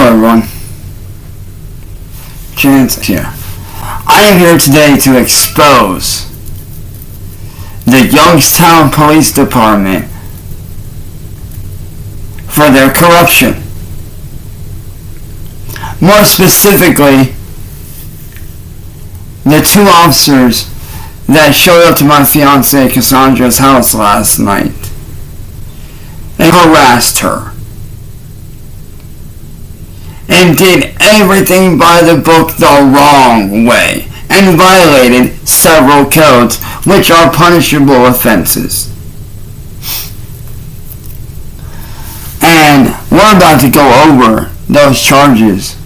Hello everyone, Chance here. I am here today to expose the Youngstown Police Department for their corruption. More specifically, the two officers that showed up to my fiancée Cassandra's house last night and harassed her and did everything by the book the wrong way and violated several codes which are punishable offenses. And we're about to go over those charges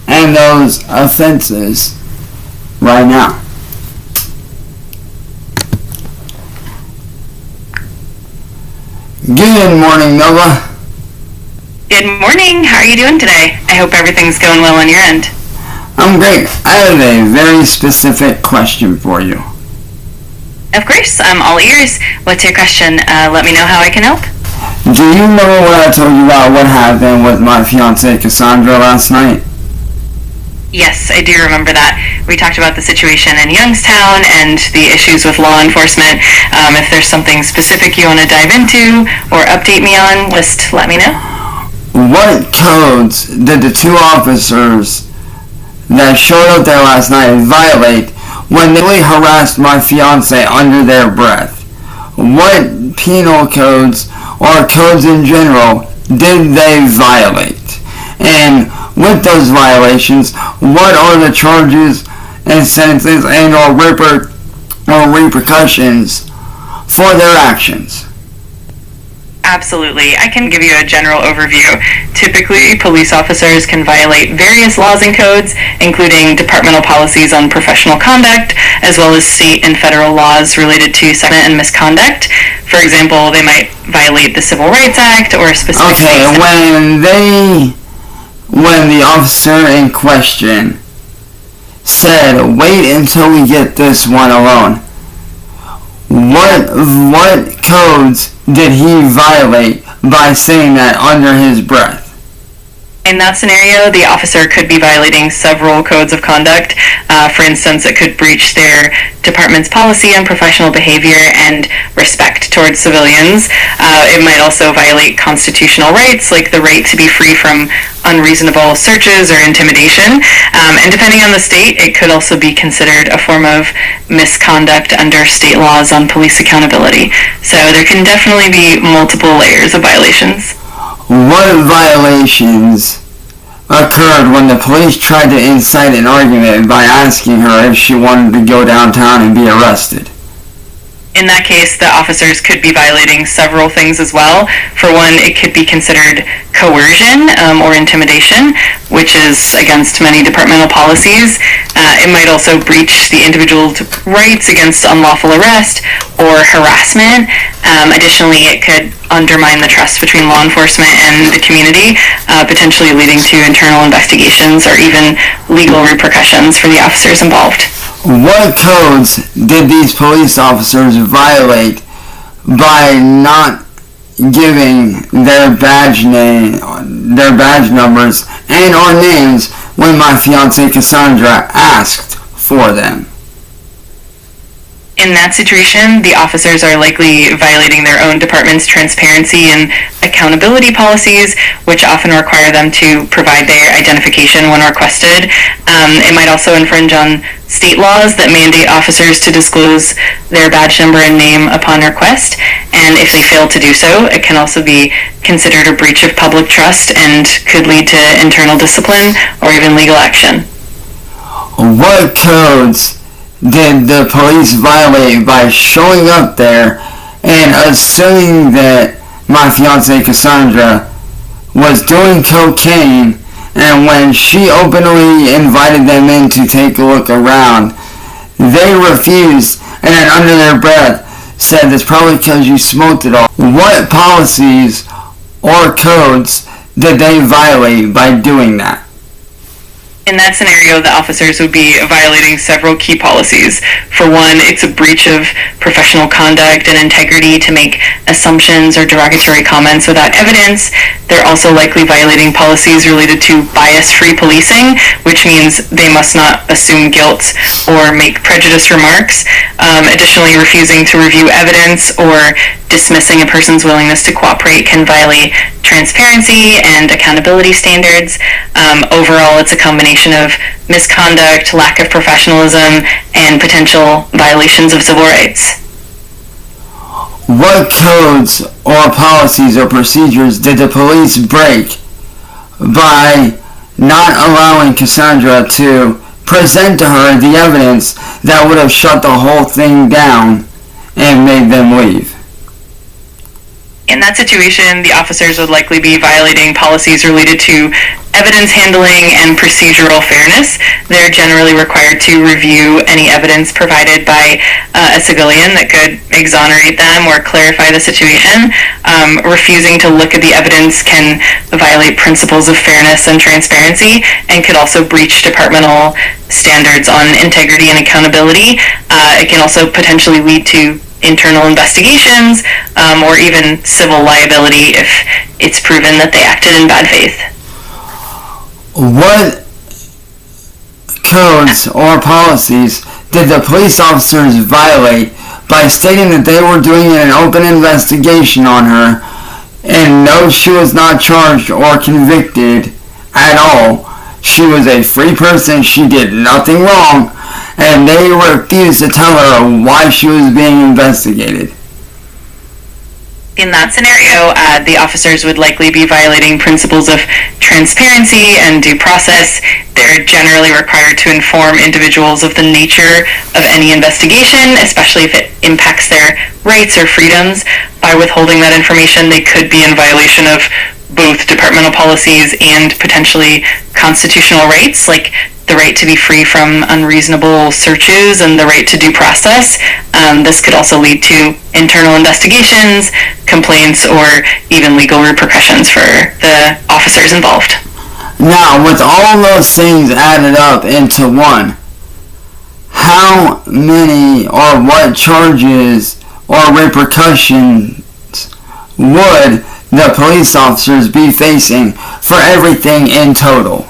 and those offenses right now. Good morning, Nova. Good morning. How are you doing today? I hope everything's going well on your end. I'm great. I have a very specific question for you. Of course. I'm all ears. What's your question? Let me know how I can help. Do you remember what I told you about what happened with my fiancée Cassandra last night? Yes, I do remember that. We talked about the situation in Youngstown and the issues with law enforcement. If there's something specific you want to dive into or update me on, just let me know. What codes did the two officers that showed up there last night violate when they harassed my fiancé under their breath? What penal codes or codes in general did they violate? And with those violations, what are the charges and sentences and or repercussions for their actions? Absolutely. I can give you a general overview. Typically, police officers can violate various laws and codes, including departmental policies on professional conduct, as well as state and federal laws related to sexism and misconduct. For example, they might violate the Civil Rights Act or a specific... Okay, when the officer in question said, "Wait until we get this one alone," what codes did he violate by saying that under his breath? In that scenario, the officer could be violating several codes of conduct. For instance, it could breach their department's policy on professional behavior and respect towards civilians. It might also violate constitutional rights, like the right to be free from unreasonable searches or intimidation. And depending on the state, it could also be considered a form of misconduct under state laws on police accountability. So there can definitely be multiple layers of violations. What violations occurred when the police tried to incite an argument by asking her if she wanted to go downtown and be arrested? In that case, the officers could be violating several things as well. For one, it could be considered coercion or intimidation, which is against many departmental policies. It might also breach the individual's rights against unlawful arrest or harassment. Additionally, it could undermine the trust between law enforcement and the community, potentially leading to internal investigations or even legal repercussions for the officers involved. What codes did these police officers violate by not giving their badge numbers and or names when my fiancée Cassandra asked for them? In that situation, the officers are likely violating their own department's transparency and accountability policies, which often require them to provide their identification when requested. It might also infringe on state laws that mandate officers to disclose their badge number and name upon request, and if they fail to do so, it can also be considered a breach of public trust and could lead to internal discipline or even legal action. What codes did the police violate by showing up there and assuming that my fiancée Cassandra was doing cocaine, and when she openly invited them in to take a look around, they refused and then under their breath said, "It's probably because you smoked it all"? What policies or codes did they violate by doing that? In that scenario, the officers would be violating several key policies. For one, it's a breach of professional conduct and integrity to make assumptions or derogatory comments without evidence. They're also likely violating policies related to bias-free policing, which means they must not assume guilt or make prejudiced remarks. Additionally, refusing to review evidence or dismissing a person's willingness to cooperate can violate transparency and accountability standards. Overall, it's a combination of misconduct, lack of professionalism, and potential violations of civil rights. What codes or policies or procedures did the police break by not allowing Cassandra to present to her the evidence that would have shut the whole thing down and made them leave? In that situation, the officers would likely be violating policies related to evidence handling and procedural fairness. They're generally required to review any evidence provided by a civilian that could exonerate them or clarify the situation. Refusing to look at the evidence can violate principles of fairness and transparency and could also breach departmental standards on integrity and accountability. It can also potentially lead to internal investigations or even civil liability if it's proven that they acted in bad faith. What codes or policies did the police officers violate by stating that they were doing an open investigation on her and no, she was not charged or convicted at all? She was a free person, she did nothing wrong, and they refused to tell her why she was being investigated. In that scenario, the officers would likely be violating principles of transparency and due process. They're generally required to inform individuals of the nature of any investigation, especially if it impacts their rights or freedoms. By withholding that information, they could be in violation of both departmental policies and potentially constitutional rights, like the right to be free from unreasonable searches and the right to due process. This could also lead to internal investigations, complaints, or even legal repercussions for the officers involved. Now, with all those things added up into one, how many or what charges or repercussions would the police officers be facing for everything in total?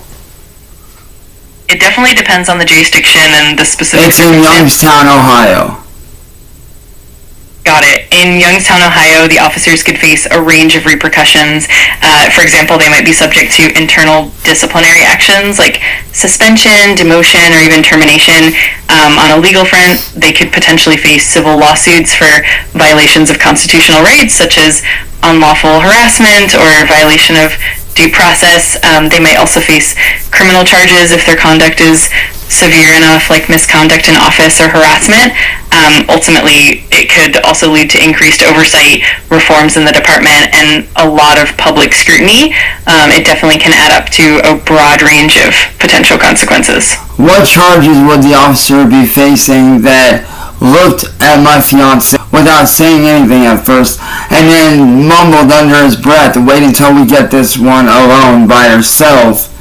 It definitely depends on the jurisdiction and the specific. It's in Youngstown, Ohio. Got it. In Youngstown, Ohio, the officers could face a range of repercussions. For example, they might be subject to internal disciplinary actions like suspension, demotion, or even termination. On a legal front, they could potentially face civil lawsuits for violations of constitutional rights, such as unlawful harassment or violation of due process. They might also face criminal charges if their conduct is severe enough, like misconduct in office or harassment. Ultimately, it could also lead to increased oversight, reforms in the department, and a lot of public scrutiny. It definitely can add up to a broad range of potential consequences. What charges would the officer be facing that looked at my fiance without saying anything at first and then mumbled under his breath, wait until we get this one alone by herself,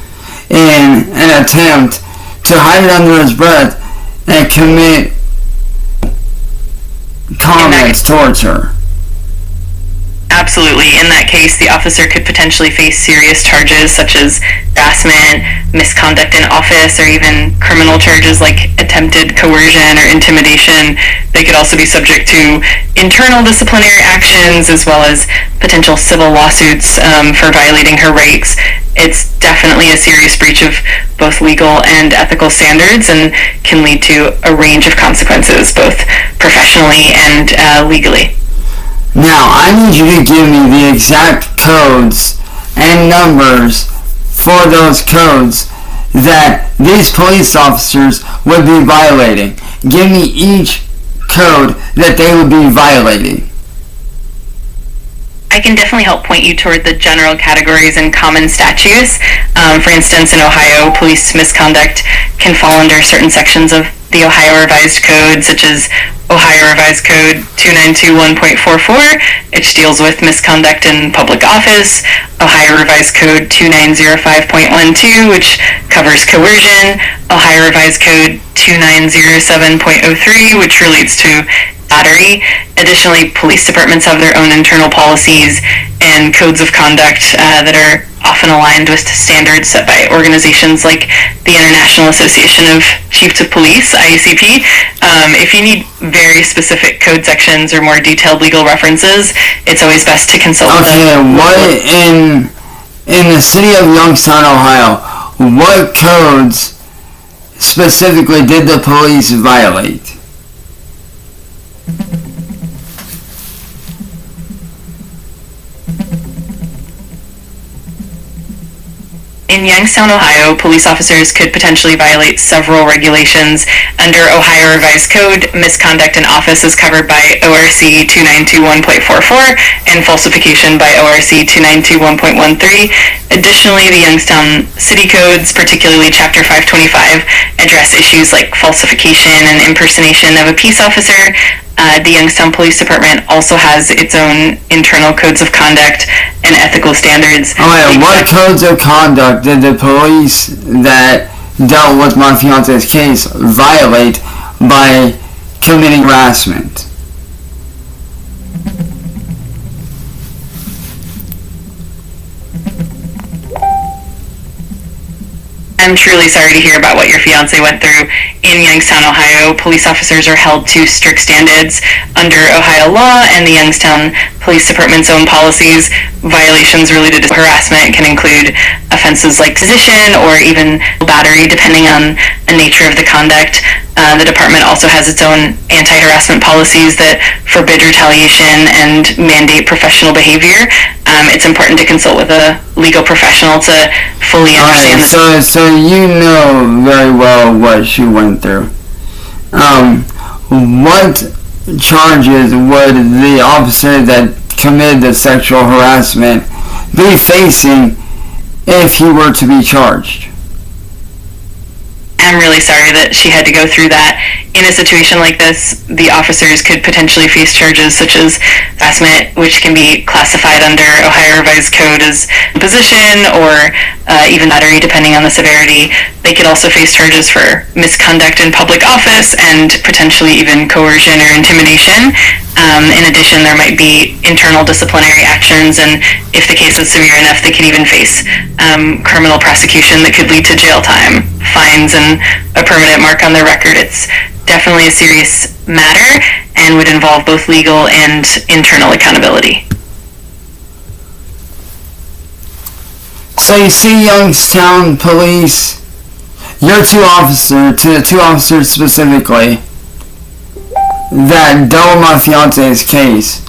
in an attempt to hide it under his breath and commit comments towards her? Absolutely. In that case, the officer could potentially face serious charges such as harassment, misconduct in office, or even criminal charges like attempted coercion or intimidation. They could also be subject to internal disciplinary actions as well as potential civil lawsuits for violating her rights. It's definitely a serious breach of both legal and ethical standards and can lead to a range of consequences, both professionally and legally. Now, I need you to give me the exact codes and numbers for those codes that these police officers would be violating. Give me each code that they would be violating. I can definitely help point you toward the general categories and common statutes. For instance, in Ohio, police misconduct can fall under certain sections of the Ohio Revised Code, such as Ohio Revised Code 2921.44, which deals with misconduct in public office. Ohio Revised Code 2905.12, which covers coercion, Ohio Revised Code 2907.03, which relates to battery. Additionally, police departments have their own internal policies and codes of conduct that are often aligned with standards set by organizations like the International Association of Chiefs of Police, IACP. If you need very specific code sections or more detailed legal references, it's always best to consult with what in the city of Youngstown, Ohio, what codes specifically did the police violate? In Youngstown, Ohio, police officers could potentially violate several regulations. Under Ohio Revised Code, misconduct in office is covered by ORC 2921.44 and falsification by ORC 2921.13. Additionally, the Youngstown City Codes, particularly Chapter 525, address issues like falsification and impersonation of a peace officer. The Youngstown Police Department also has its own internal codes of conduct and ethical standards. What codes of conduct did the police that dealt with my fiance's case violate by committing harassment? I'm truly sorry to hear about what your fiance went through. In Youngstown, Ohio, police officers are held to strict standards under Ohio law and the Youngstown Police Department's own policies. Violations related to harassment can include offenses like sedition or even battery, depending on the nature of the conduct. The department also has its own anti-harassment policies that forbid retaliation and mandate professional behavior. It's important to consult with a legal professional to fully understand this. So you know very well what she went through. What charges would the officer that committed the sexual harassment be facing if he were to be charged? I'm really sorry that she had to go through that. In a situation like this, the officers could potentially face charges such as harassment, which can be classified under Ohio Revised Code as imposition or even battery, depending on the severity. They could also face charges for misconduct in public office and potentially even coercion or intimidation. In addition, there might be internal disciplinary actions, and if the case is severe enough, they could even face criminal prosecution that could lead to jail time, fines, and a permanent mark on their record. It's definitely a serious matter and would involve both legal and internal accountability. So you see, Youngstown Police, your two officers specifically, that dealt with my fiance's case,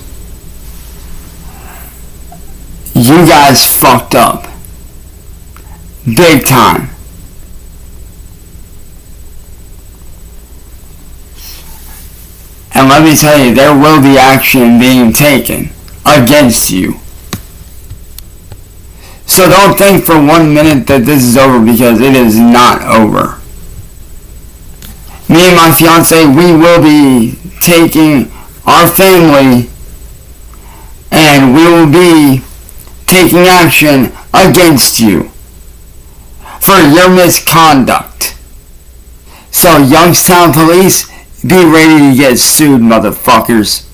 you guys fucked up. Big time. And let me tell you, there will be action being taken against you. So don't think for 1 minute that this is over, because it is not over. Me and my fiance, we will be taking our family and we will be taking action against you for your misconduct. So Youngstown Police, be ready to get sued, motherfuckers.